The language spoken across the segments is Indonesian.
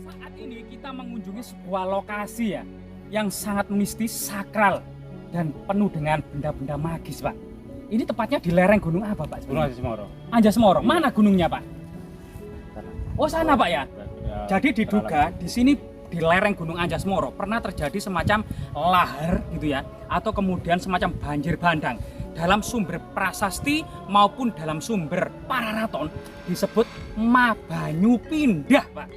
Saat ini kita mengunjungi sebuah lokasi ya yang sangat mistis, sakral dan penuh dengan benda-benda magis, Pak. Ini tepatnya di lereng gunung apa, Pak? Gunung Anjasemoro. Anjasemoro. Mana gunungnya, Pak? Sana. Oh, sana, Pak ya. Ya, Jadi diduga di sini di lereng Gunung Anjasemoro pernah terjadi semacam lahar gitu ya, atau kemudian semacam banjir bandang. Dalam sumber prasasti maupun dalam sumber Pararaton disebut Mabanyu Pindah, Pak.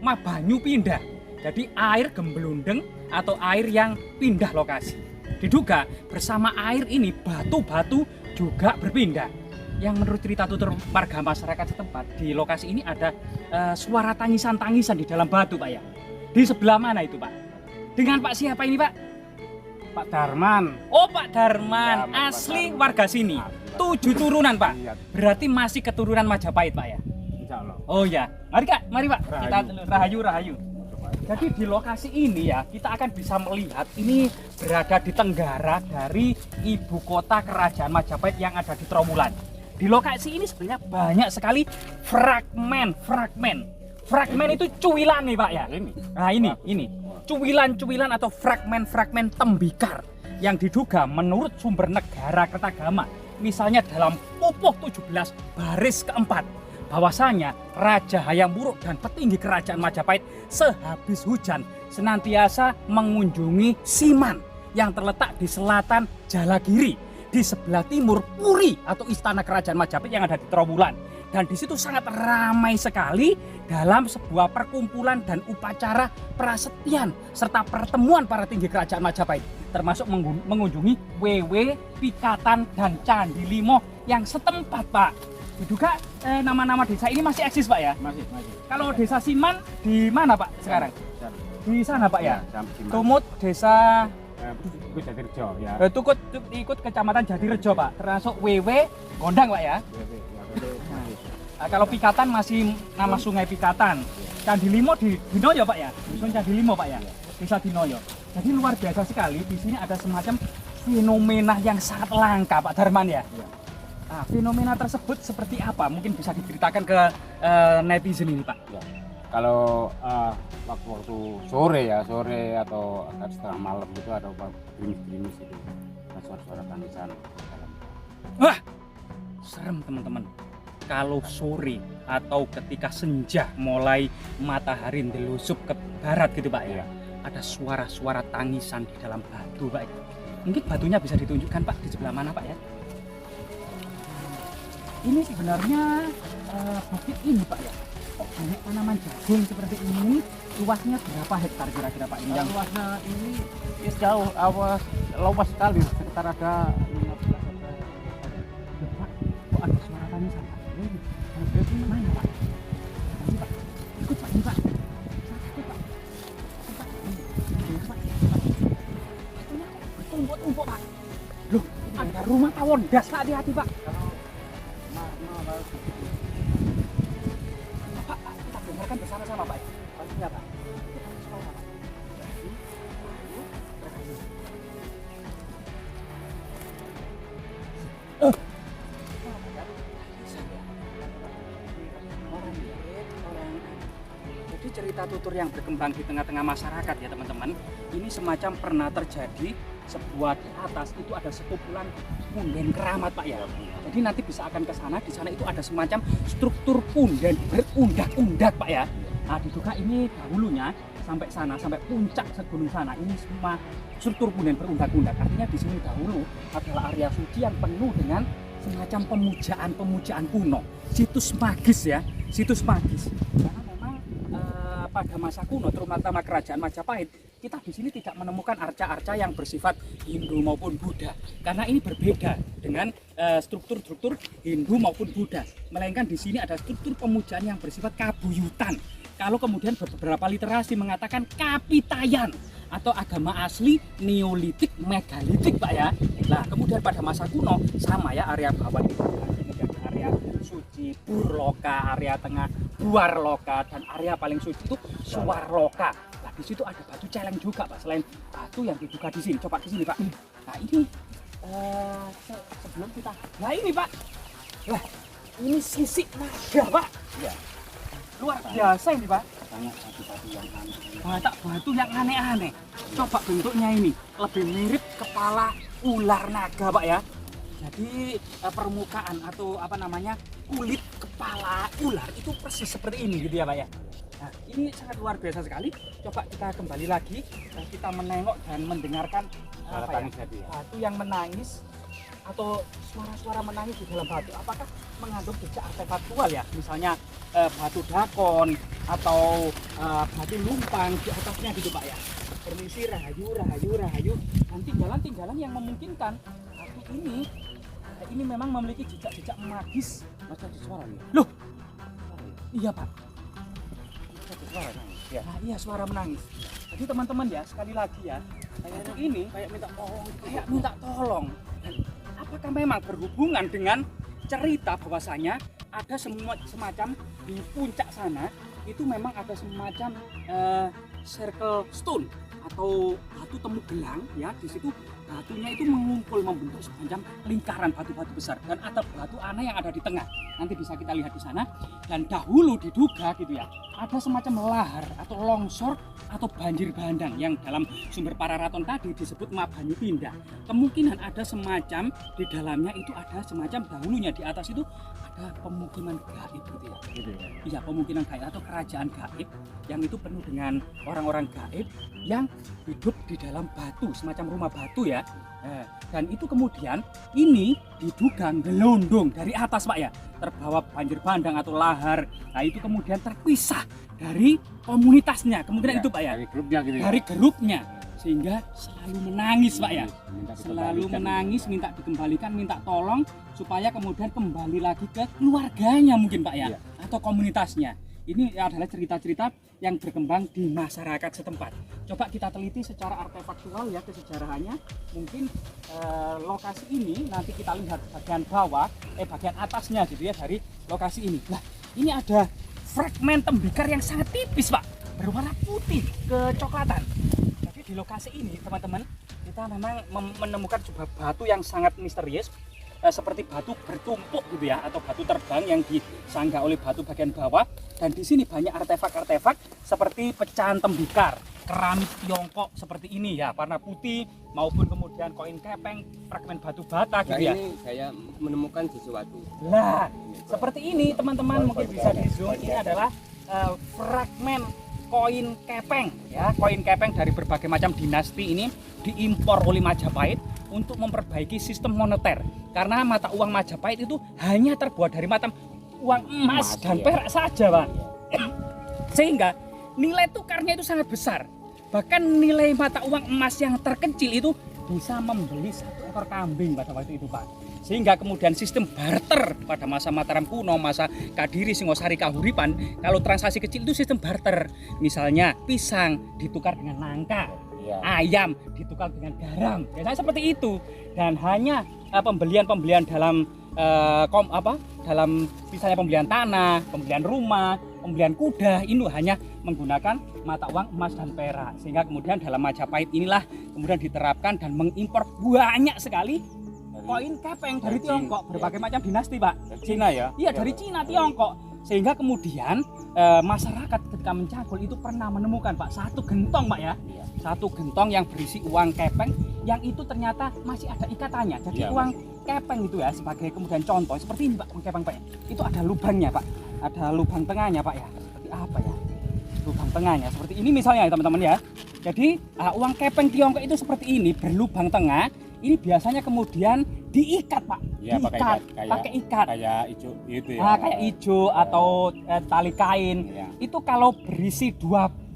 Mabanyu Pindah. Jadi air gemblundeng atau air yang pindah lokasi. Diduga bersama air ini batu-batu juga berpindah. Yang menurut cerita tutur warga masyarakat setempat, di lokasi ini ada suara tangisan-tangisan di dalam batu, Pak ya. Di sebelah mana itu, Pak? Dengan Pak siapa ini, Pak? Pak Darman. Oh, Pak Darman, Ya, asli Pak Darman. warga sini. 7 turunan, Pak. Iya, Berarti masih keturunan Majapahit, Pak ya. insya Allah. Oh ya, mari Kak, mari Pak. Kita Rahayu. rahayu. Jadi di lokasi ini ya, kita akan bisa melihat ini berada di tenggara dari ibu kota kerajaan Majapahit yang ada di Trowulan. Di lokasi ini sebenarnya banyak sekali fragmen. Fragmen itu cuwilan nih, Pak ya. Ini. Nah, ini. Cuwilan-cuwilan atau fragmen-fragmen tembikar yang diduga menurut sumber negara Kertagama, misalnya dalam Pupuh 17 baris keempat, bahwasanya Raja Hayam Wuruk dan petinggi kerajaan Majapahit sehabis hujan senantiasa mengunjungi Siman yang terletak di selatan Jalagiri, di sebelah timur Puri atau istana kerajaan Majapahit yang ada di Trowulan. Dan di situ sangat ramai sekali dalam sebuah perkumpulan dan upacara prasetyan serta pertemuan para tinggi kerajaan Majapahit, termasuk mengunjungi WW, Pikatan dan Candi Limo yang setempat, Pak. Diduga nama-nama desa ini masih eksis, Pak ya? Masih. Kalau desa Siman di mana, Pak, sekarang? Di sana, Pak ya? Tumut, desa Ikut Jatirjo ya. ikut kecamatan Jatirejo, Pak. Termasuk WW Gondang, Pak ya? Nah, kalau Pikatan masih nama Sungai Pikatan. Candi Limo di Dinoyo, Pak ya? Dusun Candi Limo, Pak ya? Desa Dinoyo. Jadi luar biasa sekali. Di sini ada semacam fenomena yang sangat langka, Pak Darman ya. Nah, fenomena tersebut seperti apa? Mungkin bisa diceritakan ke netizen ini, Pak. Ya. Kalau waktu sore atau agak setengah malam itu ada gerimis-gerimis itu, suara-suara tangisan. Wah, serem teman-teman. Kalau sore atau ketika senja mulai matahari delusup ke barat gitu, Pak ya, ada suara-suara tangisan di dalam batu, Pak. Mungkin batunya bisa ditunjukkan, Pak, di sebelah mana, Pak ya? Ini sebenarnya bukit ini, Pak ya. Kok banyak tanaman jagung seperti ini? Luasnya berapa hektar kira-kira, Pak? Ini yang Luasnya ini jauh, luas sekali, sekitar ada 15 sampai. Pak, kok ada suara tangisan, Pak? Ini mana, Pak? Ini, Pak. Ikut, Pak. Ini, Pak. Ikut, Pak. Pak. Ini, Pak. Batunya kok bertumpuk-tumpuk, Pak. Loh, ada rumah tawon das, Pak, hati-hati, Pak. Pak, kita dengarkan bersama-sama, Pak. Pastinya, Pak. Suara, Pak. Jadi cerita tutur yang berkembang di tengah-tengah masyarakat ya, teman-teman, ini semacam pernah terjadi sebuah di atas itu ada sekumpulan punden keramat, Pak ya. Jadi nanti bisa akan ke sana, di sana itu ada semacam struktur punden berundak-undak, Pak ya. Nah, diduga ini dahulunya sampai sana, sampai puncak segunung sana, ini semua struktur punden berundak-undak. Artinya di sini dahulu adalah area suci yang penuh dengan semacam pemujaan kuno, situs magis ya, situs magis. Karena memang pada masa kuno, terutama kerajaan Majapahit, kita di sini tidak menemukan arca-arca yang bersifat Hindu maupun Buddha, karena ini berbeda dengan struktur-struktur Hindu maupun Buddha, melainkan di sini ada struktur pemujaan yang bersifat kabuyutan. Kalau kemudian beberapa literasi mengatakan kapitayan atau agama asli Neolitik megalitik, Pak ya. Nah, kemudian pada masa kuno sama ya, area bawah itu menjadi area suci Burloka, area tengah Buarloka, dan area paling suci itu Suwarloka. Nah, di situ ada batu celeng juga, Pak. Selain batu yang diduga di sini, coba ke sini, Pak. Nah, ini sebelum kita, nah ini, Pak. Wah, ini sisik naga, Pak. Iya. luar biasa ini Pak. Banyak batu-batu yang aneh. Batak batu yang aneh-aneh. Coba bentuknya ini lebih mirip kepala ular naga Pak ya. Jadi permukaan atau apa namanya kulit kepala ular itu persis seperti ini gitu ya Pak ya. Nah ini sangat luar biasa sekali. Coba kita kembali lagi, kita menengok dan mendengarkan apa ya, batu yang menangis atau suara-suara menangis di dalam batu. Apakah mengandung jejak artefaktual ya? Misalnya batu dakon atau batu lumpang di atasnya gitu Pak ya. Permisi, rahayu, rahayu, rahayu. Dan tinggalan-tinggalan yang memungkinkan batu ini memang memiliki jejak-jejak magis. Masa ada suara nih? Loh, iya Pak. Ada suara nih? Ya. Nah, iya suara menangis. Jadi teman-teman ya, sekali lagi ya, batu ini Kayak minta tolong. kayak minta tolong. Dan apakah memang berhubungan dengan cerita bahwasanya ada semacam di puncak sana itu memang ada semacam circle stone atau batu temu gelang ya, di situ batunya itu mengumpul membentuk semacam lingkaran batu-batu besar dan ada batu aneh yang ada di tengah. Nanti bisa kita lihat di sana. Dan dahulu diduga gitu ya, ada semacam lahar atau longsor atau banjir bandang yang dalam sumber Pararaton tadi disebut Mabanyu Pindah. Kemungkinan ada semacam di dalamnya itu ada semacam dahulunya di atas itu ada pemukiman gaib gitu ya. Gitu ya. Iya, pemukiman gaib atau kerajaan gaib yang itu penuh dengan orang-orang gaib yang hidup di dalam batu, semacam rumah batu ya. Dan itu kemudian ini diduga gelondong dari atas Pak ya, terbawa banjir bandang atau lahar. Nah itu kemudian terpisah dari komunitasnya, kemungkinan Ya, itu Pak ya, dari grupnya gitu ya. dari grupnya, sehingga selalu menangis Pak ya, Minta selalu dikembalikan. menangis, minta dikembalikan, minta tolong supaya kemudian kembali lagi ke keluarganya mungkin Pak ya, Iya. atau komunitasnya. Ini adalah cerita-cerita yang berkembang di masyarakat setempat. Coba kita teliti secara artefaktual ya kesejarahannya. Mungkin lokasi ini nanti kita lihat bagian bawah, bagian atasnya gitu ya dari lokasi ini. Nah, ini ada fragmen tembikar yang sangat tipis Pak, berwarna putih kecoklatan. Jadi di lokasi ini teman-teman, kita memang menemukan sebuah batu yang sangat misterius. Seperti batu bertumpuk gitu ya, atau batu terbang yang disanggah oleh batu bagian bawah. Dan di sini banyak artefak-artefak seperti pecahan tembikar, keramik Tiongkok seperti ini ya, warna putih, maupun kemudian koin kepeng, fragmen batu bata gitu Nah, ya. ini saya menemukan sesuatu. Nah, seperti ini teman-teman, mungkin bisa di zoom. Ini adalah fragmen koin kepeng ya, koin kepeng dari berbagai macam dinasti ini diimpor oleh Majapahit untuk memperbaiki sistem moneter. Karena mata uang Majapahit itu hanya terbuat dari mata uang emas dan ya. perak saja Pak. Sehingga nilai tukarnya itu sangat besar. Bahkan nilai mata uang emas yang terkecil itu bisa membeli 1 ekor kambing pada waktu itu Pak. Sehingga kemudian sistem barter pada masa Mataram kuno, masa Kadiri, Singosari, Kahuripan, kalau transaksi kecil itu sistem barter. Misalnya pisang ditukar dengan nangka, Iya. ayam ditukar dengan garam, biasanya seperti itu. Dan hanya pembelian-pembelian dalam dalam misalnya pembelian tanah, pembelian rumah, pembelian kuda, ini hanya menggunakan mata uang emas dan perak. Sehingga kemudian dalam Majapahit inilah kemudian diterapkan dan mengimpor banyak sekali koin kepeng dari Tiongkok, berbagai macam dinasti Pak. Dari Cina ya? Iya, dari Cina, Tiongkok. Sehingga kemudian masyarakat ketika mencangkul itu pernah menemukan Pak satu gentong Pak ya, Iya. satu gentong yang berisi uang kepeng yang itu ternyata masih ada ikatannya. Jadi Iya, uang kepeng itu ya sebagai kemudian contoh seperti ini Pak, uang kepeng Pak ya. Itu ada lubangnya Pak, ada lubang tengahnya Pak ya. Seperti apa ya? Lubang tengahnya seperti ini misalnya ya teman-teman ya. Jadi uang kepeng Tiongkok itu seperti ini berlubang tengah. Ini biasanya kemudian diikat Pak, Iya, diikat pakai ikat. Kayak hijau gitu ya. Nah, kayak hijau atau tali kain. Iya. Itu kalau berisi 25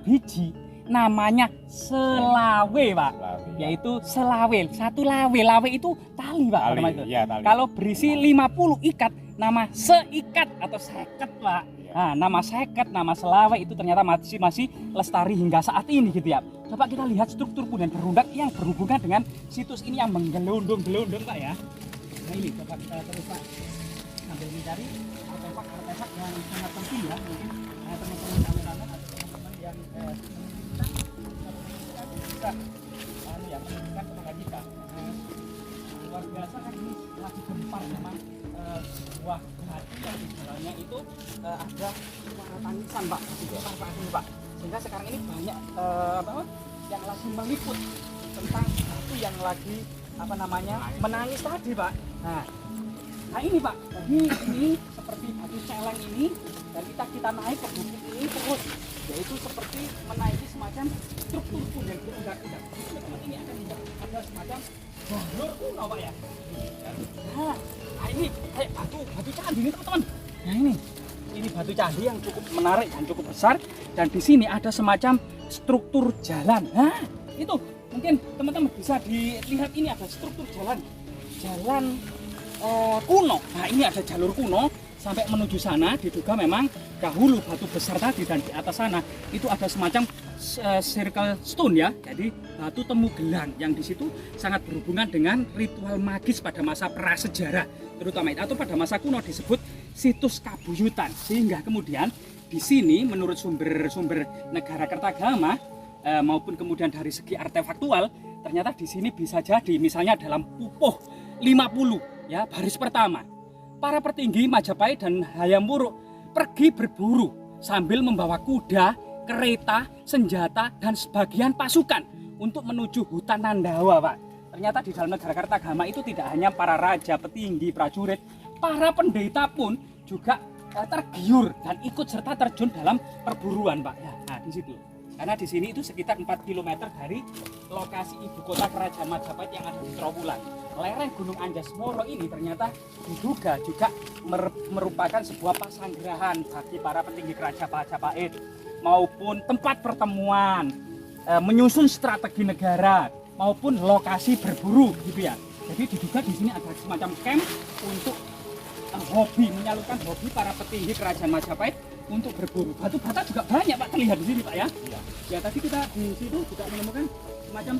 biji namanya selawe Pak. Selawe, ya. Yaitu selawe, satu lawe. Lawe itu tali Pak. Tali, nama itu. iya, tali. Kalau berisi 50 ikat nama seikat atau seket Pak. Iya. Nah, nama seket, nama selawe itu ternyata masih lestari hingga saat ini gitu ya. Coba kita lihat struktur punden berundak yang berhubungan dengan situs ini yang menggelondong-gelondong Pak ya. Nah ini coba kita terus Pak sambil mencari artefak-artefak yang sangat penting ya. Mungkin teman-teman kameramen atau teman-teman yang bisa menunjukkan kepada kita. luar biasa kan ini lagi gempar memang sebuah batu yang di dalamnya itu ada suara tangisan Pak, gempar Pak ini Pak. Sehingga sekarang ini banyak yang lagi meliput tentang batu yang lagi menangis tadi Pak. Nah ini Pak, jadi ini seperti batu celeng ini dan kita naik ke bukit ini terus, yaitu seperti menaiki semacam struktur yang diunggah-unggah. Teman-teman ini ada semacam jalur kuno Pak ya. Nah ini kayak batu candi ini teman-teman. Nah ini batu candi yang cukup menarik dan cukup besar, dan di sini ada semacam struktur jalan. Nah itu mungkin teman-teman bisa dilihat, ini ada struktur jalan kuno. Nah ini ada jalur kuno sampai menuju sana. Diduga memang dahulu batu besar tadi, dan di atas sana itu ada semacam circle stone ya, jadi batu temu gelang yang di situ sangat berhubungan dengan ritual magis pada masa prasejarah terutama itu, atau pada masa kuno disebut situs kabuyutan. Sehingga kemudian di sini menurut sumber-sumber negara Kertagama maupun kemudian dari segi artefaktual, ternyata di sini bisa jadi misalnya dalam pupuh 50 ya baris pertama, para petinggi Majapahit dan Hayam Wuruk pergi berburu sambil membawa kuda, kereta, senjata, dan sebagian pasukan untuk menuju hutan Nandawa Pak. Ternyata di dalam negara Kertagama itu tidak hanya para raja, petinggi, prajurit, para pendeta pun juga tergiur dan ikut serta terjun dalam perburuan Pak. Nah di situ. Karena di sini itu sekitar 4 km dari lokasi ibu kota kerajaan Majapahit yang ada di Trowulan. Lereng Gunung Anjas-Moro ini ternyata diduga juga merupakan sebuah pasanggerahan bagi para petinggi kerajaan Majapahit maupun tempat pertemuan, menyusun strategi negara maupun lokasi berburu gitu ya. Jadi diduga di sini ada semacam camp untuk menyalurkan hobi para petinggi kerajaan Majapahit untuk berburu. Batu bata juga banyak Pak terlihat di sini Pak ya. Ya tadi kita di situ juga menemukan semacam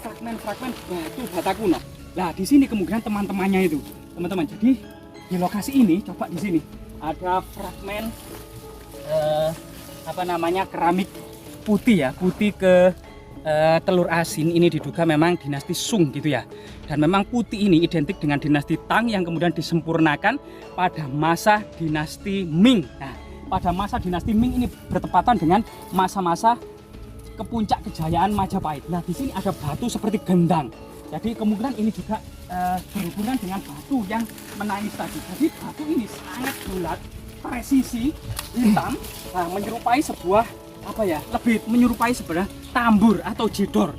fragmen-fragmen batu bata kuno. Nah di sini kemungkinan teman-temannya itu teman-teman. Jadi di lokasi ini coba di sini ada fragmen keramik putih ya, putih ke telur asin. Ini diduga memang dinasti Sung gitu ya. Dan memang putih ini identik dengan dinasti Tang yang kemudian disempurnakan pada masa dinasti Ming. Nah, pada masa dinasti Ming ini bertepatan dengan masa-masa kepuncak kejayaan Majapahit. Nah, di sini ada batu seperti gendang. Jadi kemungkinan ini juga berhubungan dengan batu yang menangis tadi. Jadi batu ini sangat bulat, presisi, hitam, menyerupai sebuah lebih menyerupai sebenarnya tambur atau jedor.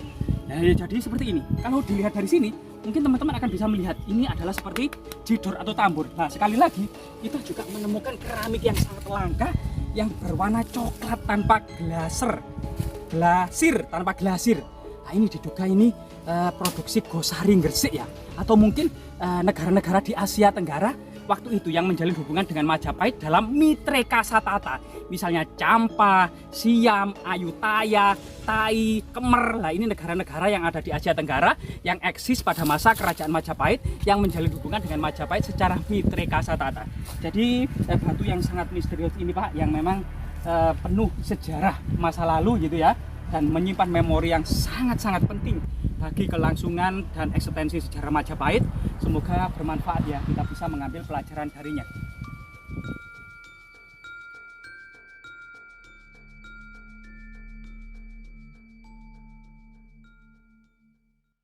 Nah, jadi seperti ini. Kalau dilihat dari sini, mungkin teman-teman akan bisa melihat ini adalah seperti jedor atau tambur. Nah, sekali lagi kita juga menemukan keramik yang sangat langka yang berwarna coklat tanpa glasir tanpa glasir. Nah, ini diduga ini produksi Gosari Gresik ya, atau mungkin negara-negara di Asia Tenggara waktu itu yang menjalin hubungan dengan Majapahit dalam Mitreka Tata, misalnya Campa, Siam, Ayutthaya, Tai, Kemer. Nah, ini negara-negara yang ada di Asia Tenggara yang eksis pada masa kerajaan Majapahit yang menjalin hubungan dengan Majapahit secara Mitreka Tata. Jadi batu yang sangat misterius ini Pak, yang memang penuh sejarah masa lalu gitu ya, dan menyimpan memori yang sangat-sangat penting bagi kelangsungan dan eksistensi sejarah Majapahit. Semoga bermanfaat ya, kita bisa mengambil pelajaran darinya.